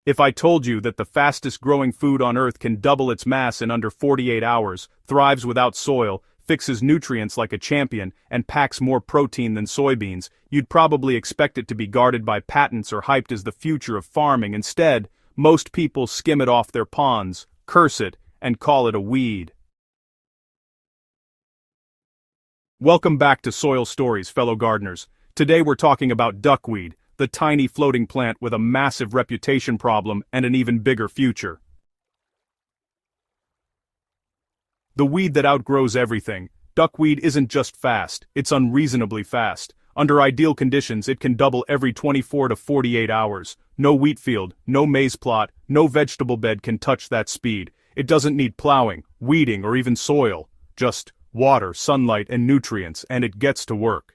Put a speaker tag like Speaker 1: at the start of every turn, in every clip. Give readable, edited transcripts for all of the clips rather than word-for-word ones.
Speaker 1: If I told you that the fastest growing food on Earth can double its mass in under 48 hours, thrives without soil, fixes nutrients like a champion, and packs more protein than soybeans, you'd probably expect it to be guarded by patents or hyped as the future of farming. Instead, most people skim it off their ponds, curse it, and call it a weed. Welcome back to Soil Stories, fellow gardeners. Today we're talking about duckweed, the tiny floating plant with a massive reputation problem and an even bigger future. The weed that outgrows everything. Duckweed isn't just fast, it's unreasonably fast. Under ideal conditions, it can double every 24 to 48 hours. No wheat field, no maize plot, no vegetable bed can touch that speed. It doesn't need plowing, weeding, or even soil. Just water, sunlight, and nutrients, and it gets to work.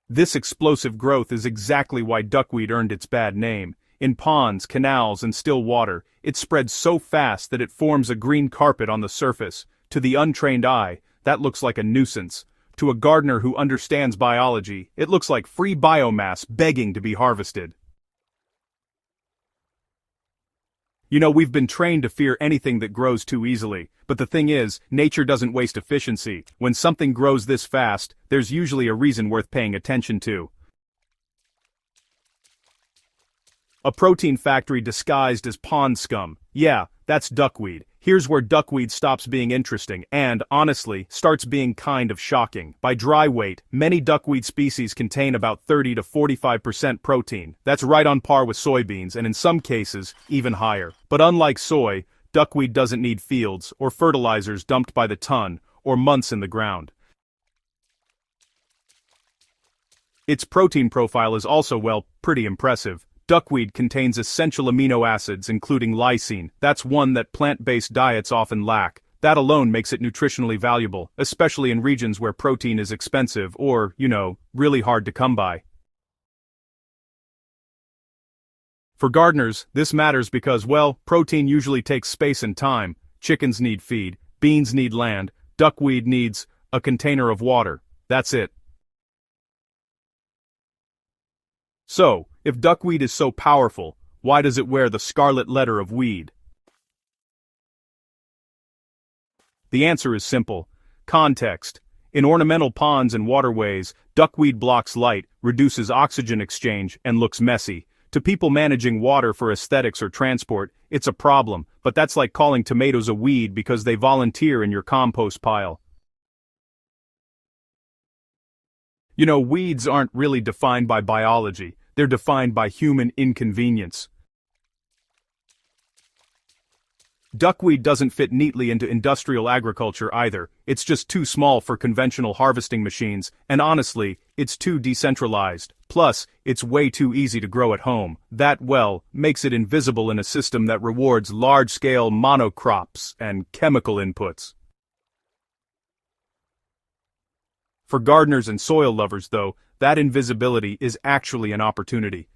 Speaker 1: This explosive growth is exactly why duckweed earned its bad name. In ponds, canals, and still water, it spreads so fast that it forms a green carpet on the surface. To the untrained eye, that looks like a nuisance. To a gardener who understands biology, it looks like free biomass begging to be harvested. You know, we've been trained to fear anything that grows too easily, but the thing is, nature doesn't waste efficiency. When something grows this fast, there's usually a reason worth paying attention to. A protein factory disguised as pond scum. Yeah, that's duckweed. Here's where duckweed stops being interesting and, honestly, starts being kind of shocking. By dry weight, many duckweed species contain about 30 to 45% protein. That's right on par with soybeans and in some cases, even higher. But unlike soy, duckweed doesn't need fields or fertilizers dumped by the ton or months in the ground. Its protein profile is also, well, pretty impressive. Duckweed contains essential amino acids including lysine. That's one that plant-based diets often lack. That alone makes it nutritionally valuable, especially in regions where protein is expensive or, really hard to come by. For gardeners, this matters because, well, protein usually takes space and time. Chickens need feed, beans need land, duckweed needs a container of water. That's it. So, if duckweed is so powerful, why does it wear the scarlet letter of weed? The answer is simple. Context. In ornamental ponds and waterways, duckweed blocks light, reduces oxygen exchange, and looks messy. To people managing water for aesthetics or transport, it's a problem, but that's like calling tomatoes a weed because they volunteer in your compost pile. You know, weeds aren't really defined by biology, they're defined by human inconvenience. Duckweed doesn't fit neatly into industrial agriculture either. It's just too small for conventional harvesting machines, and honestly, it's too decentralized. Plus, it's way too easy to grow at home. That, well, makes it invisible in a system that rewards large-scale monocrops and chemical inputs. For gardeners and soil lovers, though, that invisibility is actually an opportunity.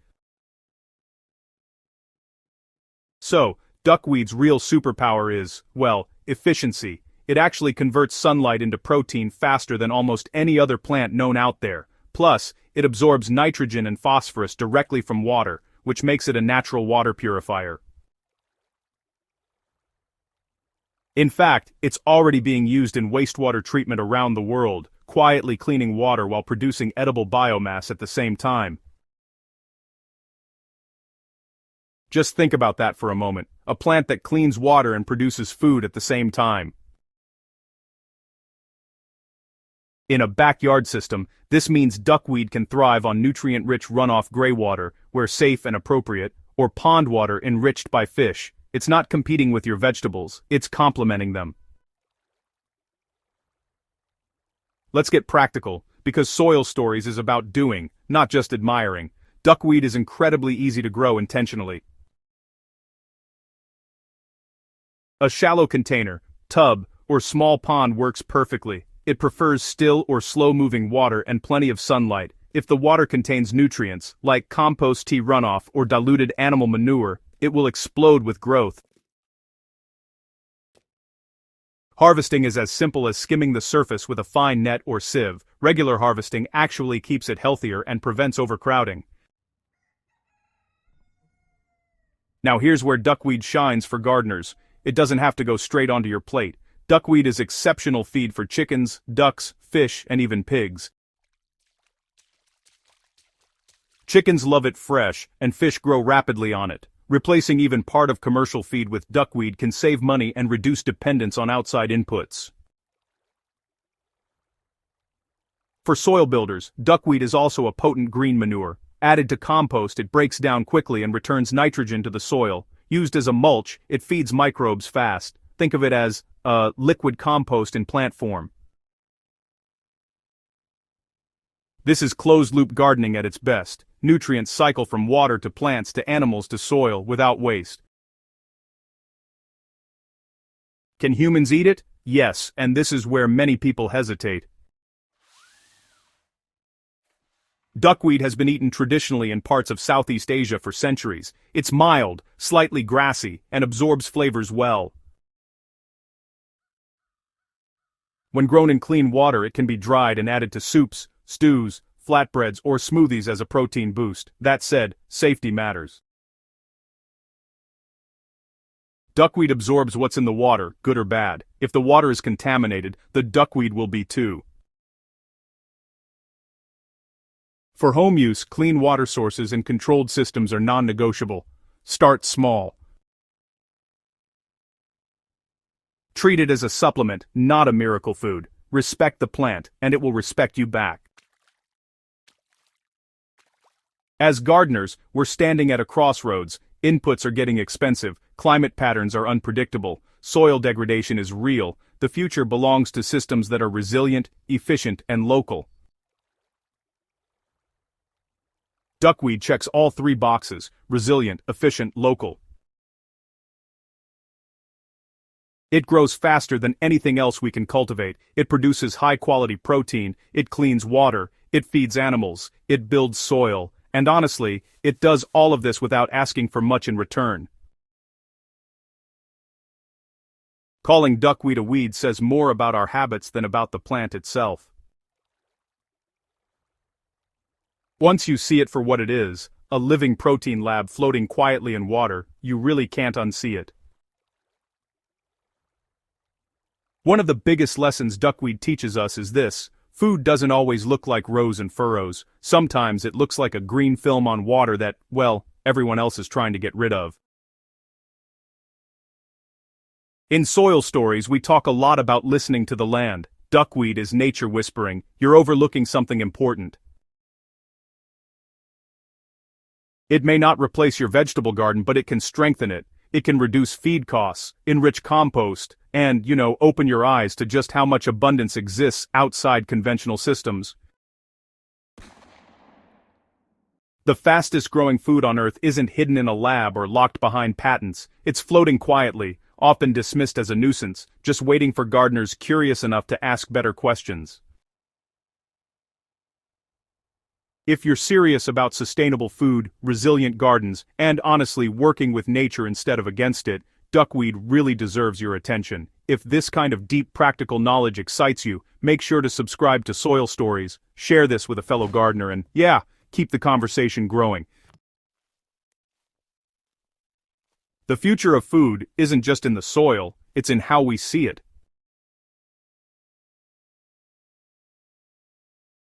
Speaker 1: So, duckweed's real superpower is, well, efficiency. It actually converts sunlight into protein faster than almost any other plant known out there. Plus, it absorbs nitrogen and phosphorus directly from water, which makes it a natural water purifier. In fact, it's already being used in wastewater treatment around the world, quietly cleaning water while producing edible biomass at the same time. Just think about that for a moment. A plant that cleans water and produces food at the same time. In a backyard system, this means duckweed can thrive on nutrient-rich runoff gray water, where safe and appropriate, or pond water enriched by fish. It's not competing with your vegetables, it's complementing them. Let's get practical, because Soil Stories is about doing, not just admiring. Duckweed is incredibly easy to grow intentionally. A shallow container, tub, or small pond works perfectly. It prefers still or slow-moving water and plenty of sunlight. If the water contains nutrients, like compost tea runoff or diluted animal manure, it will explode with growth. Harvesting is as simple as skimming the surface with a fine net or sieve. Regular harvesting actually keeps it healthier and prevents overcrowding. Now here's where duckweed shines for gardeners. It doesn't have to go straight onto your plate. Duckweed is exceptional feed for chickens, ducks, fish, and even pigs. Chickens love it fresh, and fish grow rapidly on it. Replacing even part of commercial feed with duckweed can save money and reduce dependence on outside inputs. For soil builders, duckweed is also a potent green manure. Added to compost, it breaks down quickly and returns nitrogen to the soil. Used as a mulch, it feeds microbes fast. Think of it as liquid compost in plant form. This is closed-loop gardening at its best. Nutrients cycle from water to plants to animals to soil without waste. Can humans eat it? Yes, and this is where many people hesitate. Duckweed has been eaten traditionally in parts of Southeast Asia for centuries. It's mild, slightly grassy, and absorbs flavors well. When grown in clean water, it can be dried and added to soups, stews, flatbreads, or smoothies as a protein boost. That said, safety matters. Duckweed absorbs what's in the water, good or bad. If the water is contaminated, the duckweed will be too. For home use, clean water sources and controlled systems are non-negotiable. Start small. Treat it as a supplement, not a miracle food. Respect the plant, and it will respect you back. As gardeners, we're standing at a crossroads. Inputs are getting expensive, climate patterns are unpredictable, soil degradation is real. The future belongs to systems that are resilient, efficient, and local. Duckweed checks all three boxes: resilient, efficient, local. It grows faster than anything else we can cultivate. It produces high-quality protein, it cleans water, it feeds animals, it builds soil, and honestly, it does all of this without asking for much in return. Calling duckweed a weed says more about our habits than about the plant itself. Once you see it for what it is, a living protein lab floating quietly in water, you really can't unsee it. One of the biggest lessons duckweed teaches us is this: food doesn't always look like rows and furrows. Sometimes it looks like a green film on water that, well, everyone else is trying to get rid of. In Soil Stories, we talk a lot about listening to the land. Duckweed is nature whispering, you're overlooking something important. It may not replace your vegetable garden, but it can strengthen it. It can reduce feed costs, enrich compost, and, open your eyes to just how much abundance exists outside conventional systems. The fastest growing food on Earth isn't hidden in a lab or locked behind patents. It's floating quietly, often dismissed as a nuisance, just waiting for gardeners curious enough to ask better questions. If you're serious about sustainable food, resilient gardens, and honestly working with nature instead of against it, duckweed really deserves your attention. If this kind of deep practical knowledge excites you, make sure to subscribe to Soil Stories, share this with a fellow gardener, and keep the conversation growing. The future of food isn't just in the soil, it's in how we see it.